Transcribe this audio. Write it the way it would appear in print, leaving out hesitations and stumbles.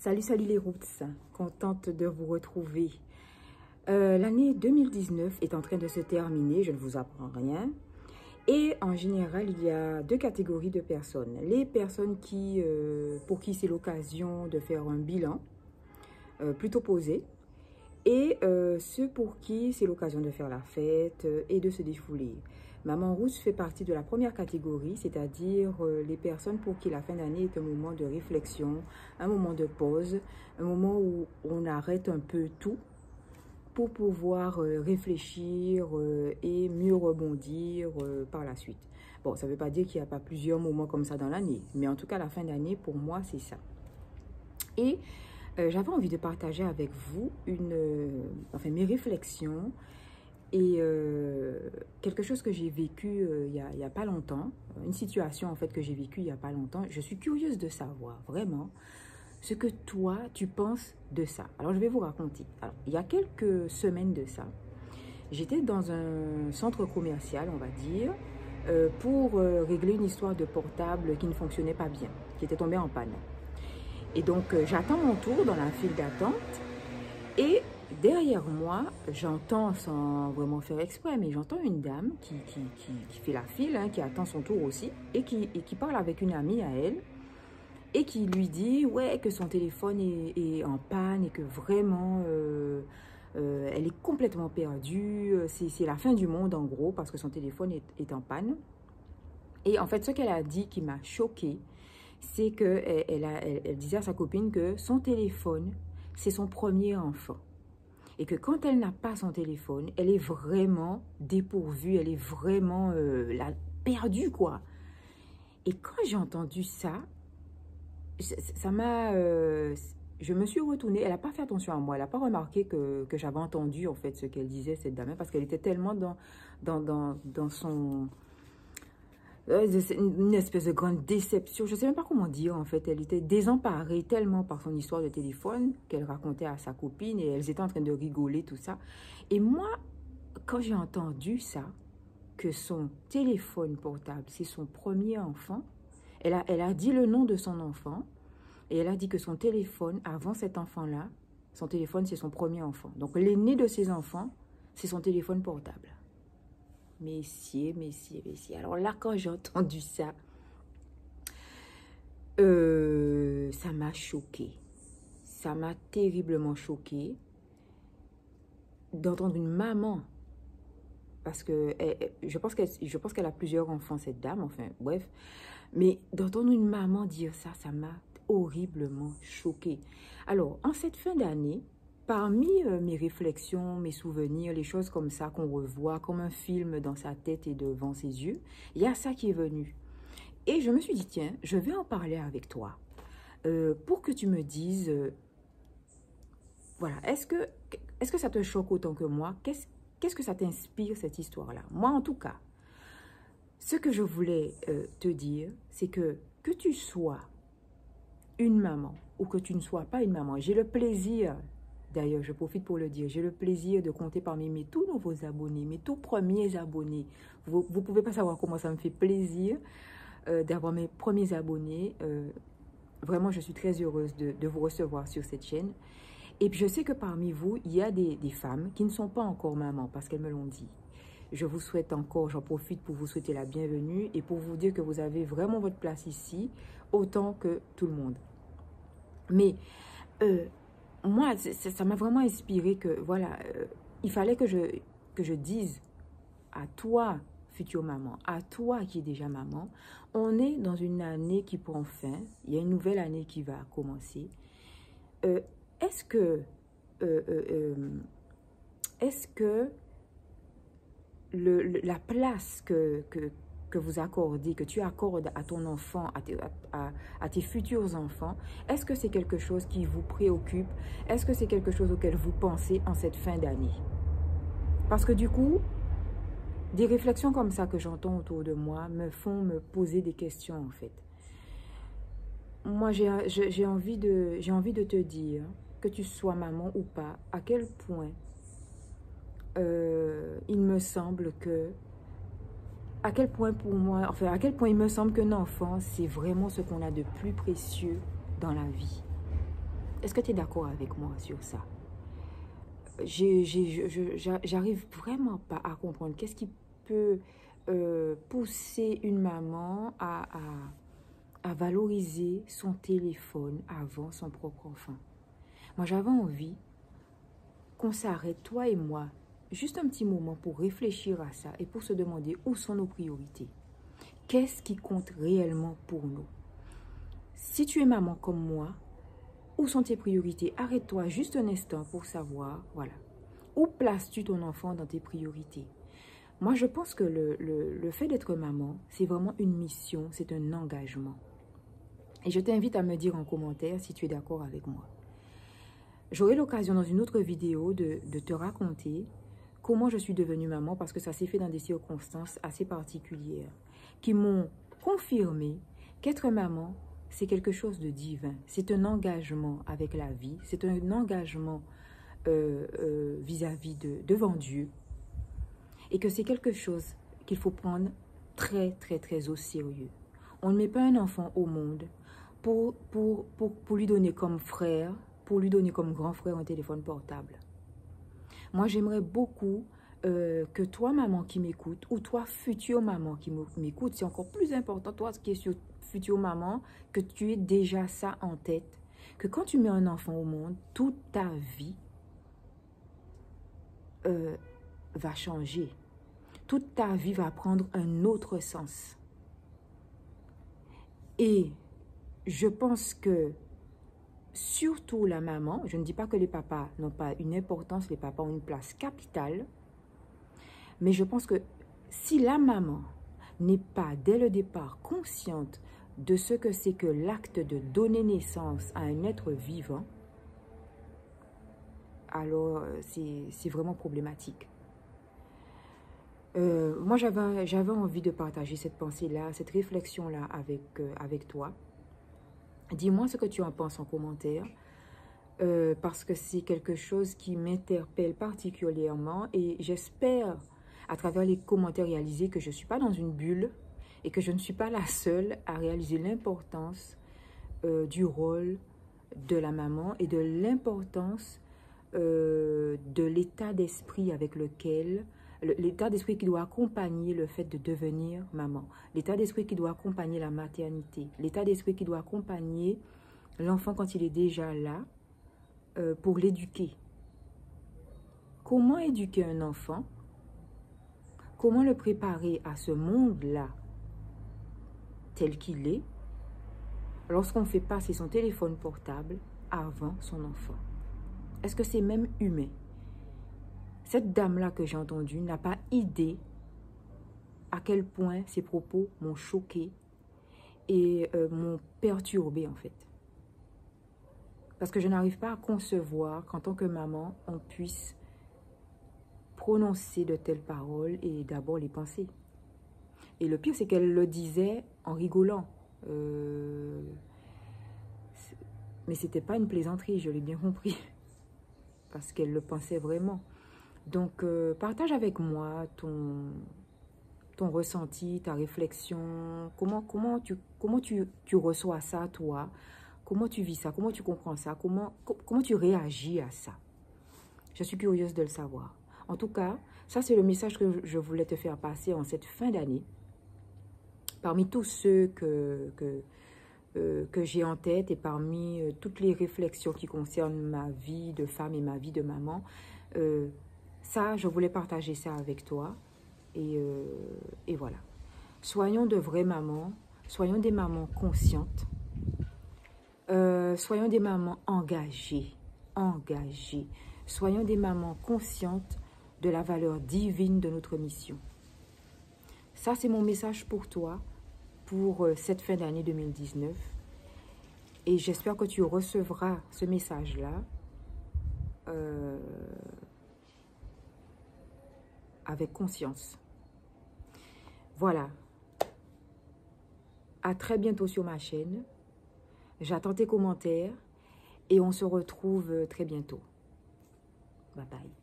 Salut les Roots, contente de vous retrouver. L'année 2019 est en train de se terminer, je ne vous apprends rien. Et en général, il y a deux catégories de personnes. Les personnes pour qui c'est l'occasion de faire un bilan plutôt posé. Et ceux pour qui c'est l'occasion de faire la fête et de se défouler. Maman Rousse fait partie de la première catégorie, c'est-à-dire les personnes pour qui la fin d'année est un moment de réflexion, un moment de pause, un moment où on arrête un peu tout pour pouvoir réfléchir et mieux rebondir par la suite. Bon, ça ne veut pas dire qu'il n'y a pas plusieurs moments comme ça dans l'année, mais en tout cas, la fin d'année, pour moi, c'est ça. Et j'avais envie de partager avec vous mes réflexions et quelque chose que j'ai vécu il y a pas longtemps, une situation en fait que j'ai vécue il n'y a pas longtemps. Je suis curieuse de savoir vraiment ce que toi tu penses de ça. Alors je vais vous raconter. Alors, il y a quelques semaines de ça, j'étais dans un centre commercial, on va dire, pour régler une histoire de portable qui ne fonctionnait pas bien, qui était tombée en panne. Et donc, j'attends mon tour dans la file d'attente et derrière moi, j'entends, sans vraiment faire exprès, mais j'entends une dame qui fait la file, hein, qui attend son tour aussi et qui parle avec une amie à elle et qui lui dit ouais, que son téléphone est en panne et que vraiment, elle est complètement perdue. C'est la fin du monde en gros parce que son téléphone est en panne. Et en fait, ce qu'elle a dit qui m'a choquée, c'est qu'elle disait à sa copine que son téléphone, c'est son premier enfant. Et que quand elle n'a pas son téléphone, elle est vraiment dépourvue, elle est vraiment perdue, quoi. Et quand j'ai entendu ça, ça m'a... je me suis retournée, elle n'a pas fait attention à moi, elle n'a pas remarqué que j'avais entendu, en fait, ce qu'elle disait, cette dame, parce qu'elle était tellement dans son... une espèce de grande déception, je ne sais même pas comment dire en fait, elle était désemparée tellement par son histoire de téléphone qu'elle racontait à sa copine et elles étaient en train de rigoler, tout ça. Et moi, quand j'ai entendu ça, que son téléphone portable, c'est son premier enfant, elle a dit le nom de son enfant et elle a dit que son téléphone, avant cet enfant-là, son téléphone c'est son premier enfant. Donc l'aîné de ses enfants, c'est son téléphone portable. Messieurs. Alors là, quand j'ai entendu ça, ça m'a choquée. Ça m'a terriblement choquée d'entendre une maman. Parce que je pense qu'elle a plusieurs enfants, cette dame, enfin, bref. Mais d'entendre une maman dire ça, ça m'a horriblement choquée. Alors, en cette fin d'année, parmi mes réflexions, mes souvenirs, les choses comme ça qu'on revoit comme un film dans sa tête et devant ses yeux, il y a ça qui est venu. Et je me suis dit, tiens, je vais en parler avec toi pour que tu me dises, voilà, est-ce que ça te choque autant que moi? Qu'est-ce que ça t'inspire, cette histoire-là? Moi, en tout cas, ce que je voulais te dire, c'est que tu sois une maman ou que tu ne sois pas une maman, j'ai le plaisir... D'ailleurs, je profite pour le dire, j'ai le plaisir de compter parmi mes tout nouveaux abonnés, mes tout premiers abonnés. Vous ne pouvez pas savoir comment ça me fait plaisir d'avoir mes premiers abonnés. Vraiment, je suis très heureuse de vous recevoir sur cette chaîne. Et puis, je sais que parmi vous, il y a des femmes qui ne sont pas encore mamans parce qu'elles me l'ont dit. Je vous souhaite encore, j'en profite pour vous souhaiter la bienvenue et pour vous dire que vous avez vraiment votre place ici, autant que tout le monde. Mais... moi, ça m'a vraiment inspiré que, voilà, il fallait que je dise à toi, future maman, à toi qui es déjà maman, on est dans une année qui prend fin, il y a une nouvelle année qui va commencer. Est-ce que la place que vous accordez, que tu accordes à ton enfant, à tes futurs enfants, est-ce que c'est quelque chose qui vous préoccupe? Est-ce que c'est quelque chose auquel vous pensez en cette fin d'année? Parce que du coup, des réflexions comme ça que j'entends autour de moi me font me poser des questions en fait. Moi, j'ai envie de te dire, que tu sois maman ou pas, à quel point il me semble que à quel point pour moi, enfin à quel point il me semble qu'un enfant, c'est vraiment ce qu'on a de plus précieux dans la vie. Est-ce que tu es d'accord avec moi sur ça? J'arrive vraiment pas à comprendre qu'est-ce qui peut pousser une maman à valoriser son téléphone avant son propre enfant. Moi, j'avais envie qu'on s'arrête, toi et moi, juste un petit moment pour réfléchir à ça et pour se demander où sont nos priorités. Qu'est-ce qui compte réellement pour nous? Si tu es maman comme moi, où sont tes priorités? Arrête-toi juste un instant pour savoir, voilà, où places-tu ton enfant dans tes priorités? Moi, je pense que le fait d'être maman, c'est vraiment une mission, c'est un engagement. Et je t'invite à me dire en commentaire si tu es d'accord avec moi. J'aurai l'occasion dans une autre vidéo de te raconter comment je suis devenue maman, parce que ça s'est fait dans des circonstances assez particulières qui m'ont confirmé qu'être maman, c'est quelque chose de divin. C'est un engagement avec la vie, c'est un engagement vis-à-vis devant Dieu, et que c'est quelque chose qu'il faut prendre très, très, très au sérieux. On ne met pas un enfant au monde pour lui donner comme frère, pour lui donner comme grand frère un téléphone portable. Moi, j'aimerais beaucoup que toi, maman qui m'écoute, ou toi, future maman qui m'écoute, c'est encore plus important, toi qui es future maman, que tu aies déjà ça en tête, que quand tu mets un enfant au monde, toute ta vie va changer. Toute ta vie va prendre un autre sens. Et je pense que surtout la maman, je ne dis pas que les papas n'ont pas une importance, les papas ont une place capitale, mais je pense que si la maman n'est pas dès le départ consciente de ce que c'est que l'acte de donner naissance à un être vivant, alors c'est vraiment problématique. Moi, j'avais envie de partager cette pensée-là, cette réflexion-là avec toi. Dis-moi ce que tu en penses en commentaire, parce que c'est quelque chose qui m'interpelle particulièrement et j'espère, à travers les commentaires réalisés, que je ne suis pas dans une bulle et que je ne suis pas la seule à réaliser l'importance du rôle de la maman et de l'importance de l'état d'esprit avec lequel, l'état d'esprit qui doit accompagner le fait de devenir maman, l'état d'esprit qui doit accompagner la maternité, l'état d'esprit qui doit accompagner l'enfant quand il est déjà là pour l'éduquer. Comment éduquer un enfant? Comment le préparer à ce monde-là tel qu'il est lorsqu'on fait passer son téléphone portable avant son enfant? Est-ce que c'est même humain? Cette dame-là que j'ai entendue n'a pas idée à quel point ses propos m'ont choquée et m'ont perturbée en fait. Parce que je n'arrive pas à concevoir qu'en tant que maman, on puisse prononcer de telles paroles et d'abord les penser. Et le pire, c'est qu'elle le disait en rigolant. Mais ce n'était pas une plaisanterie, je l'ai bien compris. Parce qu'elle le pensait vraiment. Donc, partage avec moi ton ressenti, ta réflexion. Comment tu reçois ça, toi? Comment tu vis ça? Comment tu comprends ça? Comment tu réagis à ça? Je suis curieuse de le savoir. En tout cas, ça, c'est le message que je voulais te faire passer en cette fin d'année. Parmi tous ceux que j'ai en tête et parmi toutes les réflexions qui concernent ma vie de femme et ma vie de maman, ça, je voulais partager ça avec toi. Et voilà. Soyons de vraies mamans. Soyons des mamans conscientes. Soyons des mamans engagées. Soyons des mamans conscientes de la valeur divine de notre mission. Ça, c'est mon message pour toi, pour cette fin d'année 2019. Et j'espère que tu recevras ce message-là avec conscience. Voilà. À très bientôt sur ma chaîne. J'attends tes commentaires et on se retrouve très bientôt. Bye bye.